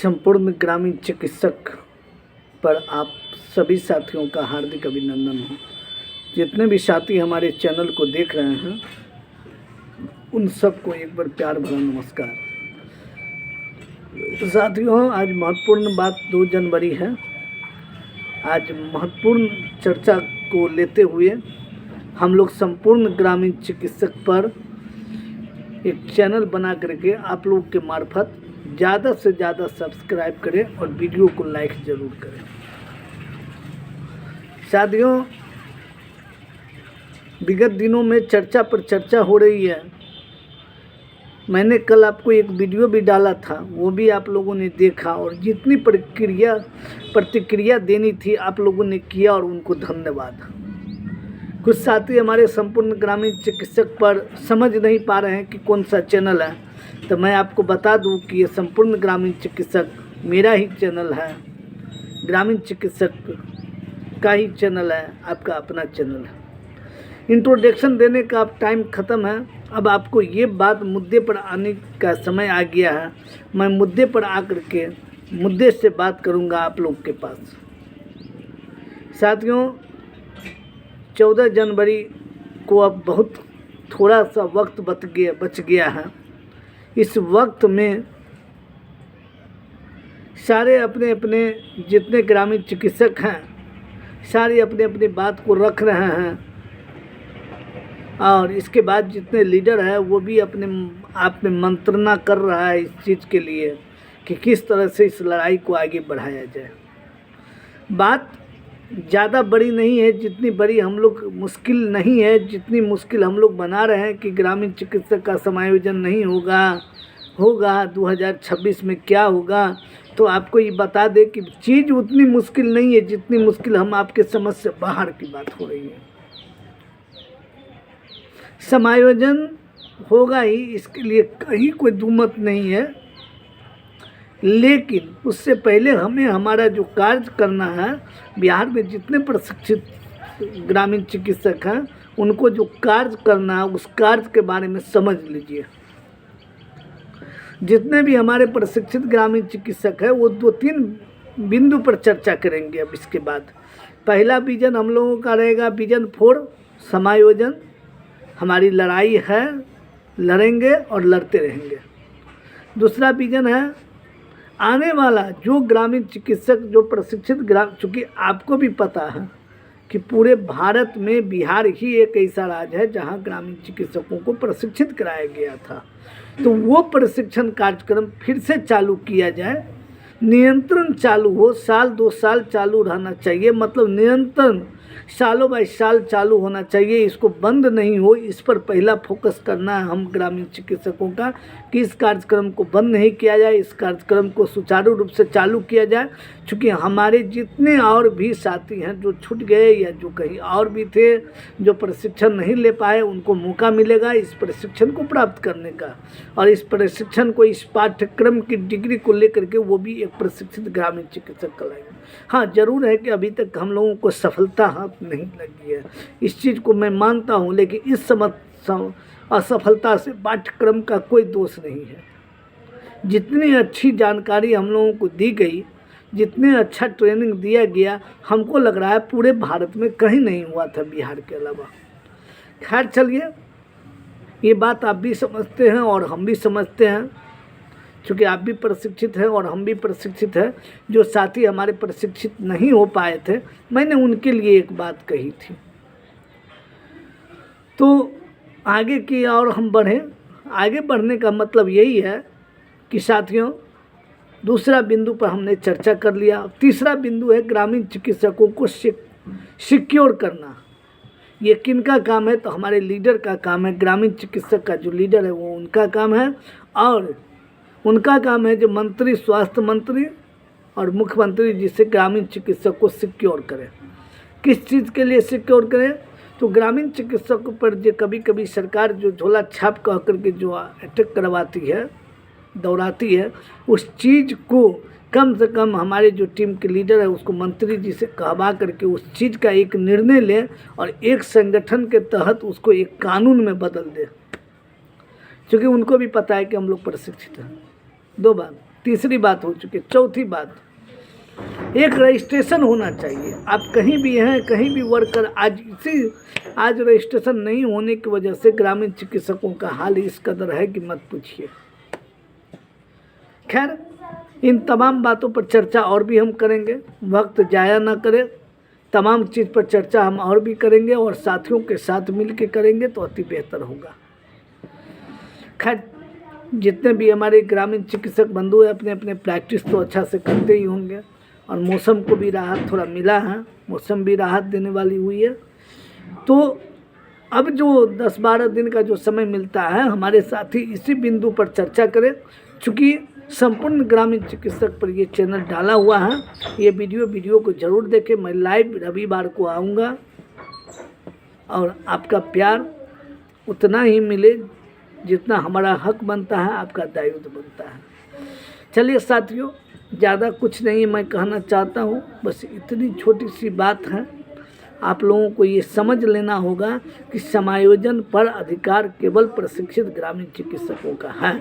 संपूर्ण ग्रामीण चिकित्सक पर आप सभी साथियों का हार्दिक अभिनंदन हो। जितने भी साथी हमारे चैनल को देख रहे हैं उन सबको एक बार प्यार भरा नमस्कार। तो साथियों, आज महत्वपूर्ण बात 2 जनवरी है। आज महत्वपूर्ण चर्चा को लेते हुए हम लोग संपूर्ण ग्रामीण चिकित्सक पर एक चैनल बना करके आप लोग के मार्फत ज़्यादा से ज़्यादा सब्सक्राइब करें और वीडियो को लाइक ज़रूर करें। साथियों, विगत दिनों में चर्चा पर चर्चा हो रही है। मैंने कल आपको एक वीडियो भी डाला था, वो भी आप लोगों ने देखा और जितनी प्रतिक्रिया देनी थी आप लोगों ने किया और उनको धन्यवाद। कुछ साथी हमारे संपूर्ण ग्रामीण चिकित्सक पर समझ नहीं पा रहे हैं कि कौन सा चैनल है, तो मैं आपको बता दूं कि ये संपूर्ण ग्रामीण चिकित्सक मेरा ही चैनल है, ग्रामीण चिकित्सक का ही चैनल है, आपका अपना चैनल है। इंट्रोडक्शन देने का अब टाइम ख़त्म है। अब आपको ये बात मुद्दे पर आने का समय आ गया है। मैं मुद्दे पर आकर के मुद्दे से बात करूंगा आप लोग के पास। साथियों, 14 जनवरी को अब बहुत थोड़ा सा वक्त बच गया है। इस वक्त में सारे अपने अपने जितने ग्रामीण चिकित्सक हैं सारे अपने अपनी बात को रख रहे हैं और इसके बाद जितने लीडर हैं वो भी अपने आप में मंत्रणा कर रहा है इस चीज़ के लिए कि किस तरह से इस लड़ाई को आगे बढ़ाया जाए। बात ज़्यादा बड़ी नहीं है, जितनी बड़ी हम लोग मुश्किल नहीं है, जितनी मुश्किल हम लोग बना रहे हैं कि ग्रामीण चिकित्सक का समायोजन नहीं होगा 2026 में क्या होगा। तो आपको ये बता दें कि चीज़ उतनी मुश्किल नहीं है जितनी मुश्किल हम आपके समझ से बाहर की बात हो रही है। समायोजन होगा ही, इसके लिए कहीं कोई दुमत नहीं है, लेकिन उससे पहले हमें हमारा जो कार्य करना है, बिहार में जितने प्रशिक्षित ग्रामीण चिकित्सक हैं उनको जो कार्य करना है उस कार्य के बारे में समझ लीजिए। जितने भी हमारे प्रशिक्षित ग्रामीण चिकित्सक हैं वो 2-3 बिंदु पर चर्चा करेंगे। अब इसके बाद पहला विजन हम लोगों का रहेगा विजन 4 समायोजन। हमारी लड़ाई है, लड़ेंगे और लड़ते रहेंगे। दूसरा विजन है आने वाला जो ग्रामीण चिकित्सक जो प्रशिक्षित चूँकि आपको भी पता है कि पूरे भारत में बिहार ही एक ऐसा राज्य है जहां ग्रामीण चिकित्सकों को प्रशिक्षित कराया गया था। तो वो प्रशिक्षण कार्यक्रम फिर से चालू किया जाए, नियंत्रण चालू हो, साल 2 साल चालू रहना चाहिए, मतलब नियंत्रण सालों बाई साल चालू होना चाहिए, इसको बंद नहीं हो। इस पर पहला फोकस करना है हम ग्रामीण चिकित्सकों का कि इस कार्यक्रम को बंद नहीं किया जाए, इस कार्यक्रम को सुचारू रूप से चालू किया जाए। क्योंकि हमारे जितने और भी साथी हैं जो छूट गए या जो कहीं और भी थे जो प्रशिक्षण नहीं ले पाए, उनको मौका मिलेगा इस प्रशिक्षण को प्राप्त करने का और इस प्रशिक्षण को, इस पाठ्यक्रम की डिग्री को लेकर के वो भी एक प्रशिक्षित ग्रामीण चिकित्सक कहलाएंगे। हाँ, जरूर है कि अभी तक हम लोगों को सफलता हाथ नहीं लगी है, इस चीज़ को मैं मानता हूँ, लेकिन इस असफलता से पाठ्यक्रम का कोई दोष नहीं है। जितनी अच्छी जानकारी हम लोगों को दी गई, जितने अच्छा ट्रेनिंग दिया गया, हमको लग रहा है पूरे भारत में कहीं नहीं हुआ था बिहार के अलावा। खैर चलिए, ये बात आप भी समझते हैं और हम भी समझते हैं, क्योंकि आप भी प्रशिक्षित हैं और हम भी प्रशिक्षित हैं। जो साथी हमारे प्रशिक्षित नहीं हो पाए थे, मैंने उनके लिए एक बात कही थी। तो आगे की और हम बढ़ें। आगे बढ़ने का मतलब यही है कि साथियों, दूसरा बिंदु पर हमने चर्चा कर लिया। तीसरा बिंदु है ग्रामीण चिकित्सकों को सिक्योर करना। ये किनका काम है? तो हमारे लीडर का काम है। ग्रामीण चिकित्सक का जो लीडर है वो उनका काम है और उनका काम है जो मंत्री, स्वास्थ्य मंत्री और मुख्यमंत्री जिसे ग्रामीण चिकित्सक को सिक्योर करें। किस चीज़ के लिए सिक्योर करें? तो ग्रामीण चिकित्सकों पर जो कभी कभी सरकार जो झोला छाप कह करके जो अटैक करवाती है, दौड़ाती है, उस चीज़ को कम से कम हमारे जो टीम के लीडर है उसको मंत्री जी से कहवा करके उस चीज़ का एक निर्णय लें और एक संगठन के तहत उसको एक कानून में बदल दें, क्योंकि उनको भी पता है कि हम लोग प्रशिक्षित हैं। 2 बात। तीसरी बात हो चुकी है। चौथी बात, एक रजिस्ट्रेशन होना चाहिए। आप कहीं भी हैं, कहीं भी वर्क कर, आज रजिस्ट्रेशन नहीं होने की वजह से ग्रामीण चिकित्सकों का हाल इस कदर है कि मत पूछिए। खैर, इन तमाम बातों पर चर्चा और भी हम करेंगे, वक्त जाया ना करें। तमाम चीज़ पर चर्चा हम और भी करेंगे और साथियों के साथ मिल के करेंगे तो अति बेहतर होगा। खैर, जितने भी हमारे ग्रामीण चिकित्सक बंधु हैं अपने अपने प्रैक्टिस तो अच्छा से करते ही होंगे और मौसम को भी राहत थोड़ा मिला है, मौसम भी राहत देने वाली हुई है। तो अब जो 10-12 दिन का जो समय मिलता है, हमारे साथी इसी बिंदु पर चर्चा करें। चूँकि संपूर्ण ग्रामीण चिकित्सक पर ये चैनल डाला हुआ है, ये वीडियो को ज़रूर देखें। मैं लाइव रविवार को आऊँगा और आपका प्यार उतना ही मिले जितना हमारा हक बनता है, आपका दायित्व बनता है। चलिए साथियों, ज़्यादा कुछ नहीं मैं कहना चाहता हूँ, बस इतनी छोटी सी बात है। आप लोगों को ये समझ लेना होगा कि समायोजन पर अधिकार केवल प्रशिक्षित ग्रामीण चिकित्सकों का है।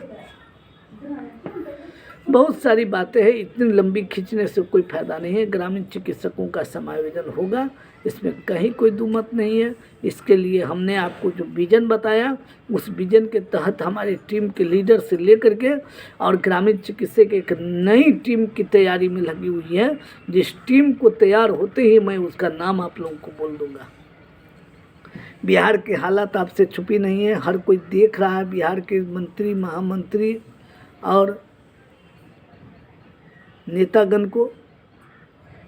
बहुत सारी बातें हैं, इतनी लंबी खींचने से कोई फ़ायदा नहीं है। ग्रामीण चिकित्सकों का समायोजन होगा, इसमें कहीं कोई दुमत नहीं है। इसके लिए हमने आपको जो विज़न बताया, उस विज़न के तहत हमारी टीम के लीडर से लेकर के और ग्रामीण चिकित्सक एक नई टीम की तैयारी में लगी हुई है, जिस टीम को तैयार होते ही मैं उसका नाम आप लोगों को बोल दूँगा। बिहार के हालात आपसे छुपी नहीं है, हर कोई देख रहा है। बिहार के मंत्री, महामंत्री और नेतागण को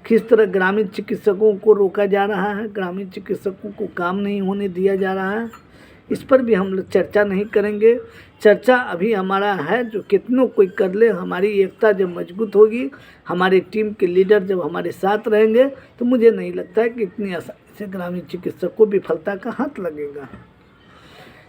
किस तरह ग्रामीण चिकित्सकों को रोका जा रहा है, ग्रामीण चिकित्सकों को काम नहीं होने दिया जा रहा है, इस पर भी हम लोग चर्चा नहीं करेंगे। चर्चा अभी हमारा है, जो कितनों कोई कर ले, हमारी एकता जब मजबूत होगी, हमारी टीम के लीडर जब हमारे साथ रहेंगे, तो मुझे नहीं लगता है कि इतनी आसानी से ग्रामीण चिकित्सक को विफलता का हाथ लगेगा।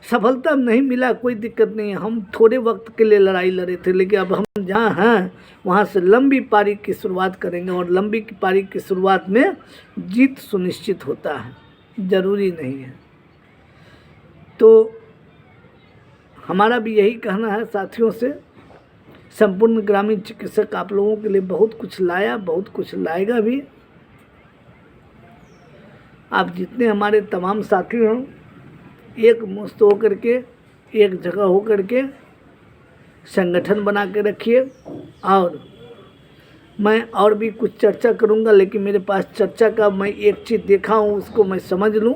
सफलता नहीं मिला, कोई दिक्कत नहीं है। हम थोड़े वक्त के लिए लड़ाई लड़े थे, लेकिन अब हम जहाँ हैं वहाँ से लंबी पारी की शुरुआत करेंगे और लंबी की पारी की शुरुआत में जीत सुनिश्चित होता है, ज़रूरी नहीं है। तो हमारा भी यही कहना है साथियों से, संपूर्ण ग्रामीण चिकित्सक आप लोगों के लिए बहुत कुछ लाया, बहुत कुछ लाएगा भी। आप जितने हमारे तमाम साथी हों, एक मुश्त होकर के, एक जगह होकर के संगठन बना के रखिए। और मैं और भी कुछ चर्चा करूंगा, लेकिन मेरे पास चर्चा का मैं एक चीज़ देखा हूँ, उसको मैं समझ लूँ,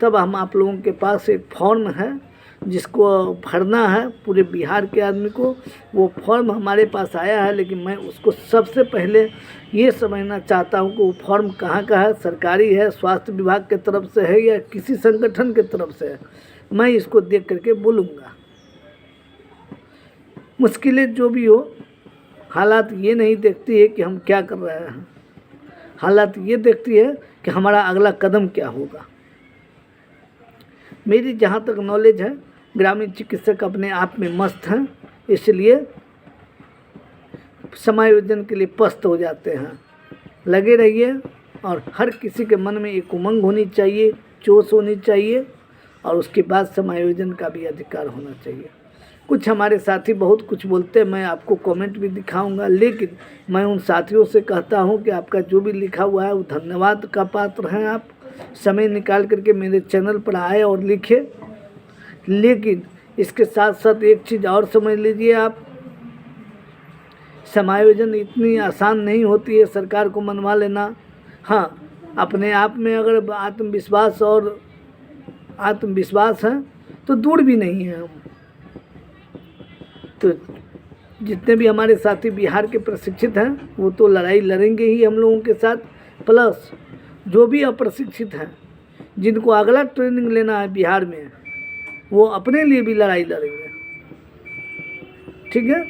तब हम आप लोगों के पास एक फॉर्म है जिसको भरना है पूरे बिहार के आदमी को। वो फॉर्म हमारे पास आया है, लेकिन मैं उसको सबसे पहले ये समझना चाहता हूँ कि वो फॉर्म कहाँ का है, सरकारी है, स्वास्थ्य विभाग के तरफ से है या किसी संगठन के तरफ से है। मैं इसको देख करके बोलूँगा। मुश्किलें जो भी हो, हालात ये नहीं देखती है कि हम क्या कर रहे हैं, हालात ये देखती है कि हमारा अगला कदम क्या होगा। मेरी जहाँ तक नॉलेज है, ग्रामीण चिकित्सक अपने आप में मस्त हैं, इसलिए समायोजन के लिए पस्त हो जाते हैं। लगे रहिए और हर किसी के मन में एक उमंग होनी चाहिए, जोश होनी चाहिए और उसके बाद समायोजन का भी अधिकार होना चाहिए। कुछ हमारे साथी बहुत कुछ बोलते हैं, मैं आपको कमेंट भी दिखाऊंगा, लेकिन मैं उन साथियों से कहता हूं कि आपका जो भी लिखा हुआ है वो धन्यवाद का पात्र हैं। आप समय निकाल करके मेरे चैनल पर आए और लिखे, लेकिन इसके साथ साथ एक चीज़ और समझ लीजिए आप, समायोजन इतनी आसान नहीं होती है सरकार को मनवा लेना। हाँ, अपने आप में अगर आत्मविश्वास है तो दूर भी नहीं है हम। तो जितने भी हमारे साथी बिहार के प्रशिक्षित हैं वो तो लड़ाई लड़ेंगे ही हम लोगों के साथ, प्लस जो भी अप्रशिक्षित हैं जिनको अगला ट्रेनिंग लेना है बिहार में, वो अपने लिए भी लड़ाई लड़ेंगे। ठीक है,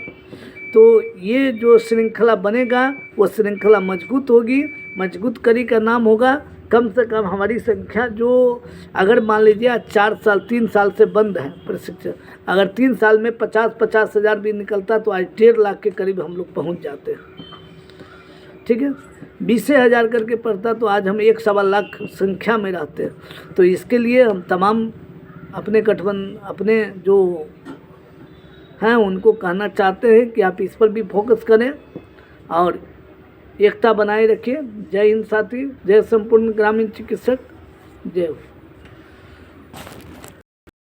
तो ये जो श्रृंखला बनेगा वो श्रृंखला मजबूत होगी। मजबूत कड़ी का नाम होगा कम से कम हमारी संख्या, जो अगर मान लीजिए 3 साल से बंद है प्रशिक्षण, अगर 3 साल में 50 हज़ार भी निकलता तो आज 1.5 लाख के करीब हम लोग पहुंच जाते हैं। ठीक है, 20 हज़ार करके पड़ता तो आज हम 1-1.25 लाख संख्या में रहते हैं। तो इसके लिए हम तमाम अपने जो हैं उनको कहना चाहते हैं कि आप इस पर भी फोकस करें और एकता बनाए रखिए। जय हिंद साथी, जय संपूर्ण ग्रामीण चिकित्सक, जय।